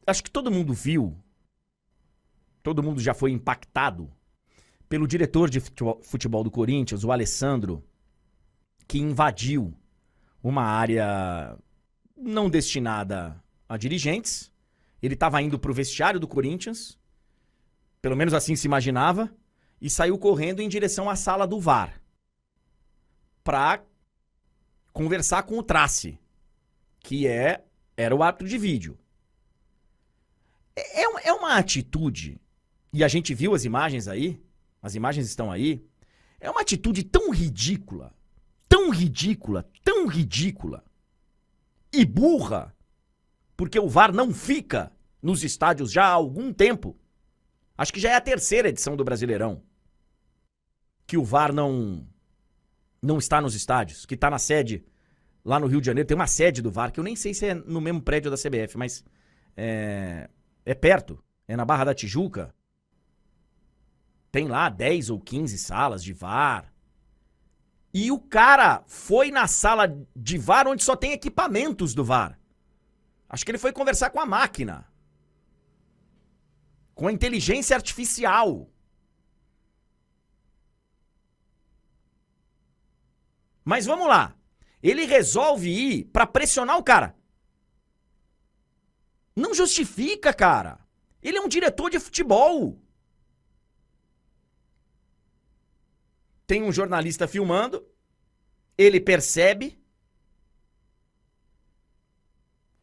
Acho que todo mundo viu, todo mundo já foi impactado pelo diretor de futebol do Corinthians, o Alessandro, que invadiu uma área não destinada a dirigentes. Ele estava indo para o vestiário do Corinthians, pelo menos assim se imaginava, e saiu correndo em direção à sala do VAR para conversar com o Trace, que era o árbitro de vídeo. É uma atitude, e a gente viu as imagens aí, as imagens estão aí, é uma atitude tão ridícula, tão ridícula, tão ridícula e burra, porque o VAR não fica nos estádios já há algum tempo. Acho que já é a 3ª edição do Brasileirão que o VAR não está nos estádios, que está na sede lá no Rio de Janeiro. Tem uma sede do VAR, que eu nem sei se é no mesmo prédio da CBF, mas é perto, é na Barra da Tijuca. Tem lá 10 ou 15 salas de VAR. E o cara foi na sala de VAR onde só tem equipamentos do VAR. Acho que ele foi conversar com a máquina. Com a inteligência artificial. Mas vamos lá. Ele resolve ir pra pressionar o cara. Não justifica, cara. Ele é um diretor de futebol. Tem um jornalista filmando. Ele percebe.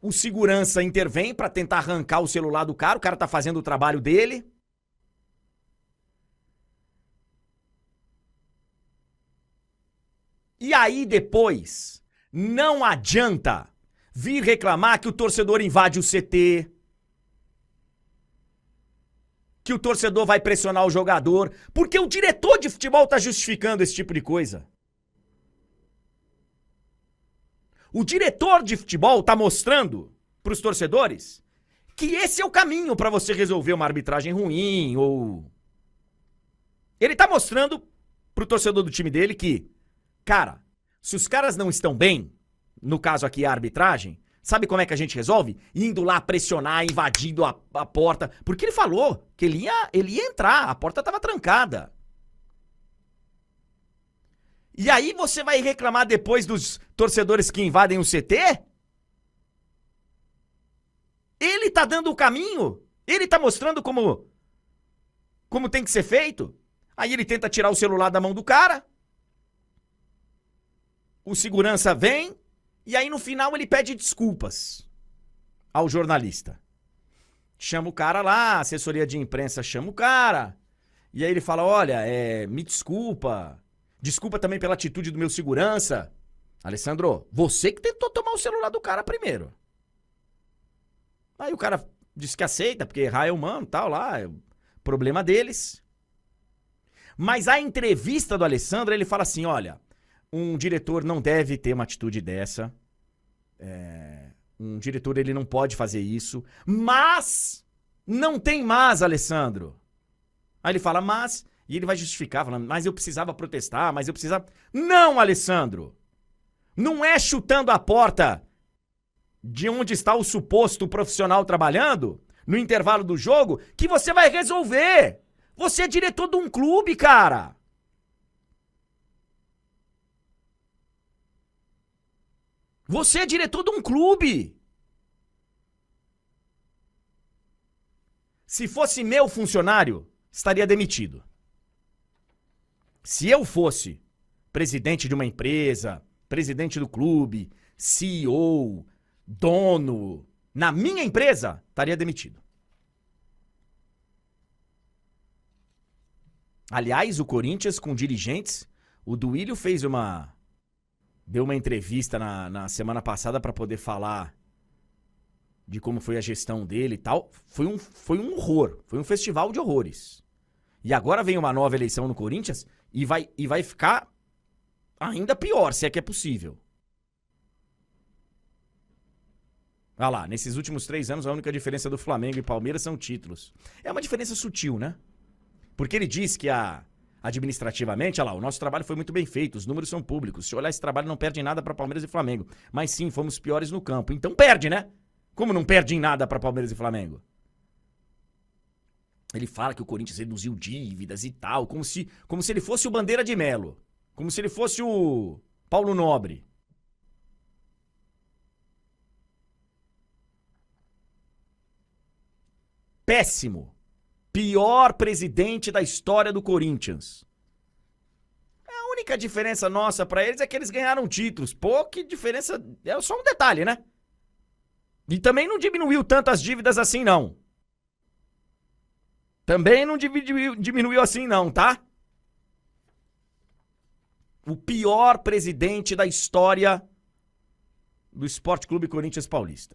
O segurança intervém pra tentar arrancar o celular do cara. O cara tá fazendo o trabalho dele. E aí depois, não adianta vir reclamar que o torcedor invade o CT, que o torcedor vai pressionar o jogador, porque o diretor de futebol tá justificando esse tipo de coisa. O diretor de futebol tá mostrando pros torcedores que esse é o caminho pra você resolver uma arbitragem ruim, ou... Ele tá mostrando pro torcedor do time dele que, cara, se os caras não estão bem, no caso aqui a arbitragem, sabe como é que a gente resolve? Indo lá pressionar, invadindo a porta, porque ele falou que ele ia entrar, a porta tava trancada. E aí você vai reclamar depois dos torcedores que invadem o CT? Ele tá dando o caminho? Ele tá mostrando como tem que ser feito? Aí ele tenta tirar o celular da mão do cara. O segurança vem. E aí no final ele pede desculpas ao jornalista. Chama o cara lá, a assessoria de imprensa chama o cara. E aí ele fala, olha, me desculpa. Desculpa também pela atitude do meu segurança. Alessandro, você que tentou tomar o celular do cara primeiro. Aí o cara disse que aceita, porque errar é humano, tal, lá, é o problema deles. Mas a entrevista do Alessandro, ele fala assim, olha, um diretor não deve ter uma atitude dessa. Um diretor, ele não pode fazer isso. Mas, não tem mas, Alessandro. Aí ele fala, mas... E ele vai justificar, falando, mas eu precisava protestar, mas eu precisava... Não, Alessandro! Não é chutando a porta de onde está o suposto profissional trabalhando, no intervalo do jogo, que você vai resolver. Você é diretor de um clube, cara. Você é diretor de um clube. Se fosse meu funcionário, estaria demitido. Se eu fosse presidente de uma empresa, presidente do clube, CEO, dono, na minha empresa, estaria demitido. Aliás, o Corinthians com dirigentes, o Duílio deu uma entrevista na semana passada para poder falar de como foi a gestão dele e tal. Foi um horror, foi um festival de horrores. E agora vem uma nova eleição no Corinthians e vai ficar ainda pior, se é que é possível. Olha lá, nesses últimos 3 anos a única diferença do Flamengo e Palmeiras são títulos. É uma diferença sutil, né? Porque ele diz que administrativamente, olha lá, o nosso trabalho foi muito bem feito, os números são públicos. Se olhar esse trabalho não perde nada para Palmeiras e Flamengo. Mas sim, fomos piores no campo. Então perde, né? Como não perde em nada pra Palmeiras e Flamengo? Ele fala que o Corinthians reduziu dívidas e tal, como se ele fosse o Bandeira de Melo. Como se ele fosse o Paulo Nobre. Péssimo. Pior presidente da história do Corinthians. A única diferença nossa pra eles é que eles ganharam títulos. Pô, que diferença. É só um detalhe, né? E também não diminuiu tantas dívidas assim, não. Também não diminuiu assim, não, tá? O pior presidente da história do Sport Clube Corinthians Paulista.